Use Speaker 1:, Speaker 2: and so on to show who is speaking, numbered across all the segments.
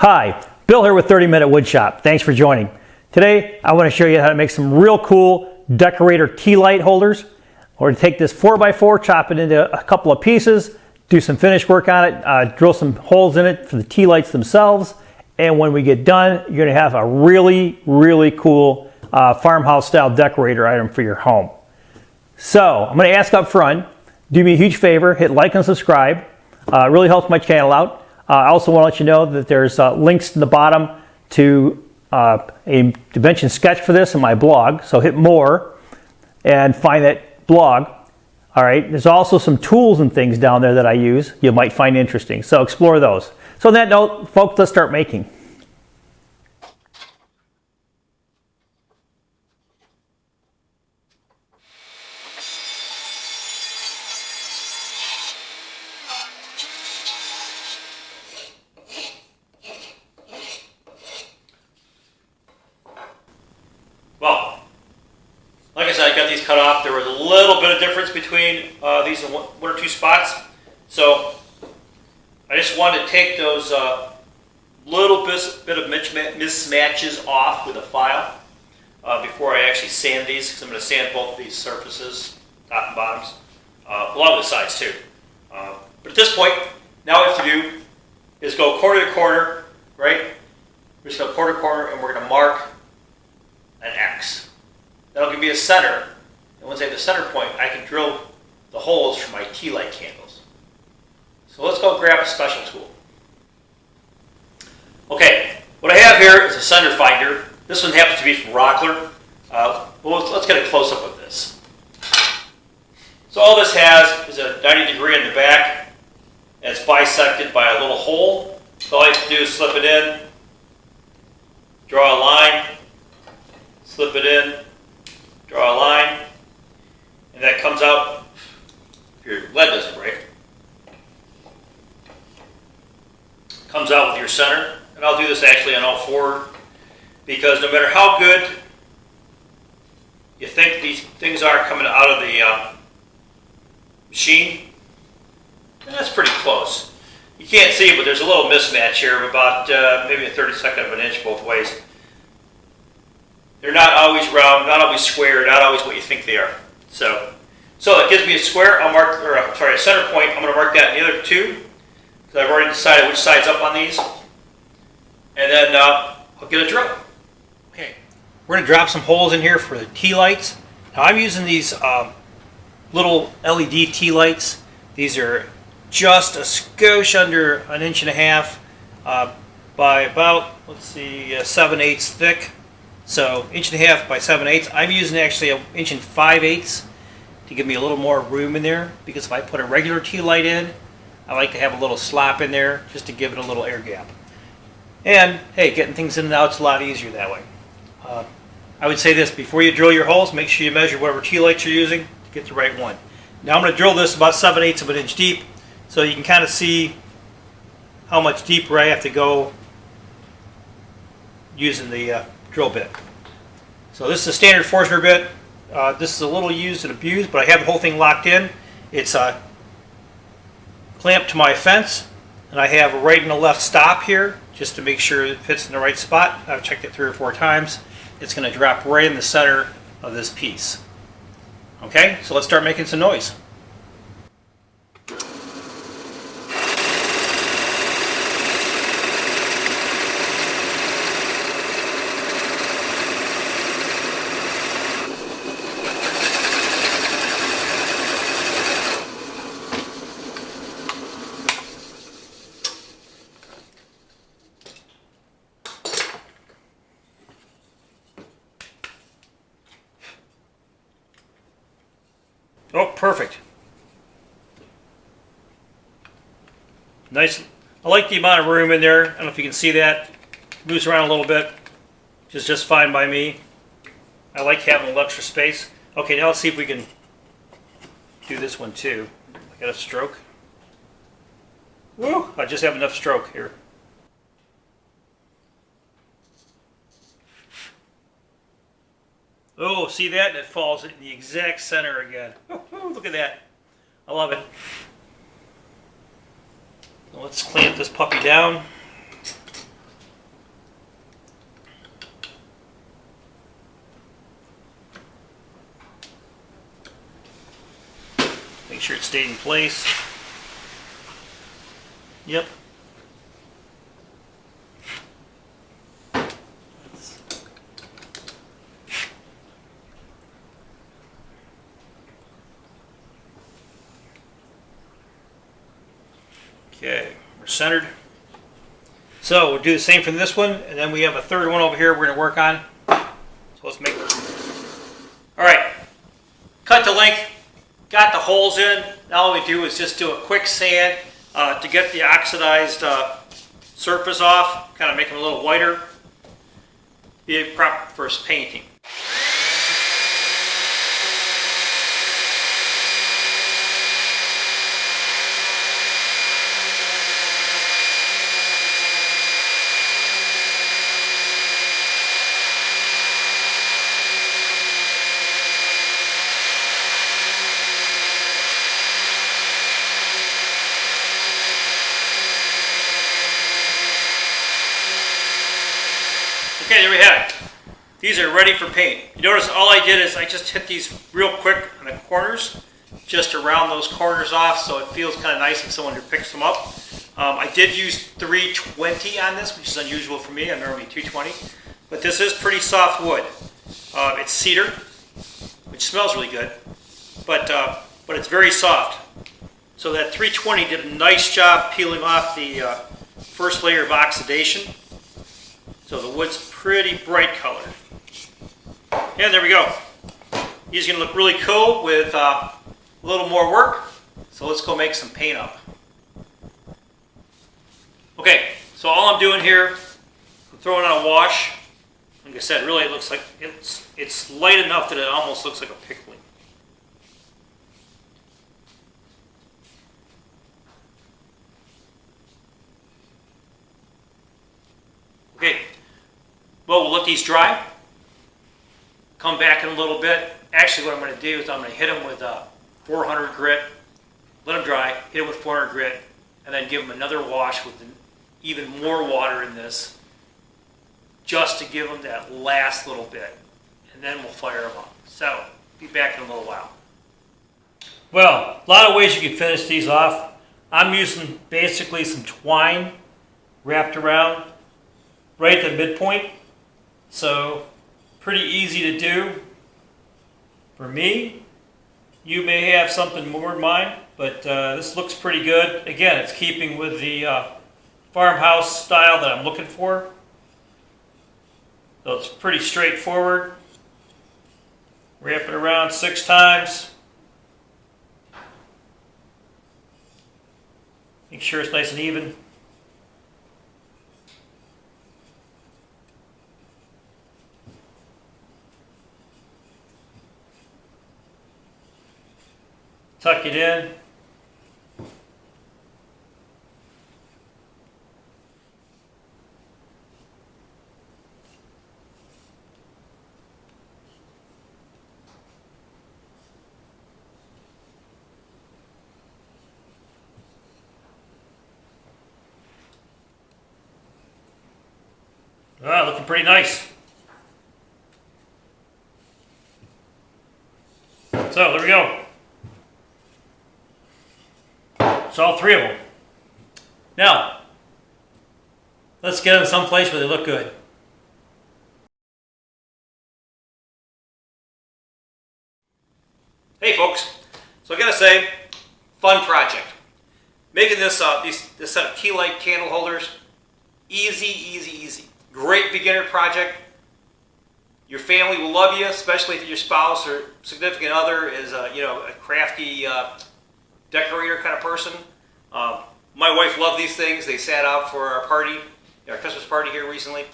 Speaker 1: Hi, Bill here with 30-Minute Woodshop. Thanks for joining. Today I want to show you how to make some real cool decorator Tealight holders. We're going to take this 4x4, chop it into a couple of pieces, do some finish work on it, drill some holes in it for the Tealights themselves, and when we get done, you're going to have a really cool farmhouse style decorator item for your home. So I'm going to ask up front, do me a huge favor, hit like and subscribe. It really helps my channel out. I also want to let you know that there's links in the bottom to a dimension sketch for this in my blog. So hit more and find that blog. All right. There's also some tools and things down there that I use you might find interesting. So explore those. So on that note, folks, let's start making. Well, like I said, I got these cut off. There was a little bit of difference between these in one or two spots. So I just wanted to take those little bit of mismatches off with a file before I actually sand these, because I'm going to sand both of these surfaces, top and bottoms, along the sides too. But at this point, now what we have to do is go corner to corner, right? We're just going to corner to corner, and we're going to mark an X. That'll give me a center, and once I have the center point, I can drill the holes for my Tealight candles. So let's go grab a special tool. Okay, what I have here is a center finder. This one happens to be from Rockler. Let's get a close-up of this. So all this has is a 90-degree in the back, and it's bisected by a little hole. So all I have to do is slip it in, draw a line, slip it in, draw a line, and that comes out if your lead doesn't break. Comes out with your center, and I'll do this actually on all four, because no matter how good you think these things are coming out of the machine, and that's pretty close. You can't see it, but there's a little mismatch here of about maybe a 32nd of an inch both ways. They're not always round, not always square, not always what you think they are. So it gives me a square. I'll mark, a center point. I'm going to mark that in the other two, because I've already decided which side's up on these. And then I'll get a drill. Okay, we're going to drop some holes in here for the Tealights. Now I'm using these little LED Tealights. These are just a skosh under an inch and a half by about, 7/8 thick. So 1.5 by 7/8. I'm using actually 1 5/8 to give me a little more room in there, because if I put a regular Tealight in, I like to have a little slop in there just to give it a little air gap. And hey, getting things in and out is a lot easier that way. I would say this, before you drill your holes, make sure you measure whatever Tealight you're using to get the right one. Now I'm going to drill this about 7/8 of an inch deep, so you can kind of see how much deeper I have to go using the drill bit. So this is a standard Forstner bit. This is a little used and abused, but I have the whole thing locked in. It's clamped to my fence, and I have a right and a left stop here just to make sure it fits in the right spot. I've checked it 3 or 4 times. It's going to drop right in the center of this piece. Okay, so let's start making some noise. Oh, perfect. Nice. I like the amount of room in there. I don't know if you can see that. Moves around a little bit, which is just fine by me. I like having a little extra space. Okay, now let's see if we can do this one too. I got a stroke. Woo! I just have enough stroke here. Oh, see that? It falls in the exact center again. Oh, look at that. I love it. Let's clamp this puppy down. Make sure it stayed in place. Yep. Okay, we're centered. So we'll do the same from this one, and then we have a third one over here we're going to work on. So let's make it. All right, cut the length, got the holes in. Now all we do is just do a quick sand to get the oxidized surface off, kind of make them a little whiter. Be proper for painting. Okay, there we have it. These are ready for paint. You notice all I did is I just hit these real quick on the corners, just to round those corners off so it feels kind of nice if someone picks them up. I did use 320 on this, which is unusual for me. I'm normally 220. But this is pretty soft wood. It's cedar, which smells really good, but it's very soft. So that 320 did a nice job peeling off the first layer of oxidation. So the wood's pretty bright colored. And there we go. These are going to look really cool with a little more work. So let's go make some paint up. Okay, so all I'm doing here, I'm throwing on a wash. Like I said, really it looks like it's light enough that it almost looks like a pickling. Okay. Well, we'll let these dry, come back in a little bit. Actually, what I'm going to do is I'm going to hit them with 400 grit, let them dry, hit them with 400 grit, and then give them another wash with even more water in this, just to give them that last little bit. And then we'll fire them up. So, be back in a little while. Well, a lot of ways you can finish these off. I'm using basically some twine wrapped around right at the midpoint. So, pretty easy to do for me. You may have something more in mind, but this looks pretty good. Again, it's keeping with the farmhouse style that I'm looking for. So it's pretty straightforward. Wrap it around 6 times. Make sure it's nice and even. Tuck it in. Ah, looking pretty nice. So there we go. It's all 3 of them. Now, let's get them someplace where they look good. Hey folks, so I gotta say, fun project. Making this this set of Tealight candle holders, easy, easy, easy. Great beginner project. Your family will love you, especially if your spouse or significant other is a crafty decorator kind of person. My wife loved these things. They sat out for our party, our Christmas party here recently.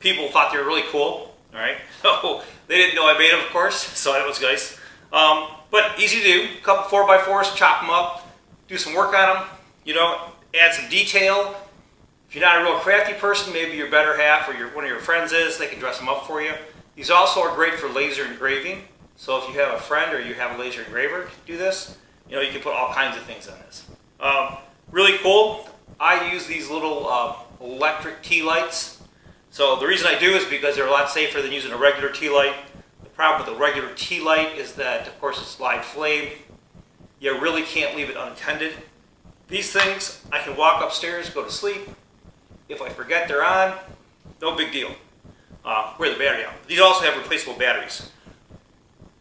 Speaker 1: People thought they were really cool. All right, so they didn't know I made them, of course. So that was nice. But easy to do. A couple 4x4s, chop them up, do some work on them. Add some detail. If you're not a real crafty person, maybe your better half or one of your friends is, they can dress them up for you. These also are great for laser engraving. So if you have a friend or you have a laser engraver, do this. You can put all kinds of things on this. Really cool. I use these little electric tea lights. So the reason I do is because they're a lot safer than using a regular tea light. The problem with a regular tea light is that, of course, it's live flame. you really can't leave it unattended. These things, I can walk upstairs, go to sleep. If I forget they're on, no big deal. Wear the battery out. These also have replaceable batteries.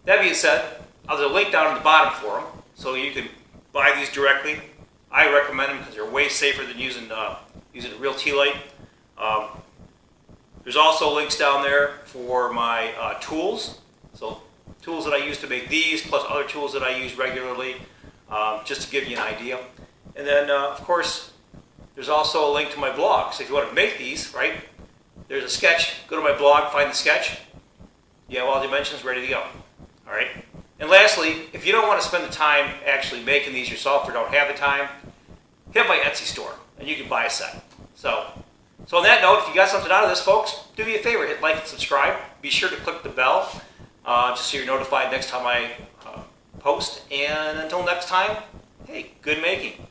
Speaker 1: That being said, there's a link down in the bottom for them, so you can buy these directly. I recommend them because they're way safer than using a real Tealight. There's also links down there for my tools. So tools that I use to make these, plus other tools that I use regularly, just to give you an idea. And then, of course, there's also a link to my blog. So if you want to make these, right, there's a sketch. Go to my blog, find the sketch. You have all the dimensions ready to go. All right. And lastly, if you don't want to spend the time actually making these yourself or don't have the time, hit my Etsy store and you can buy a set. So on that note, if you got something out of this, folks, do me a favor, hit like and subscribe. Be sure to click the bell just so you're notified next time I post. And until next time, hey, good making.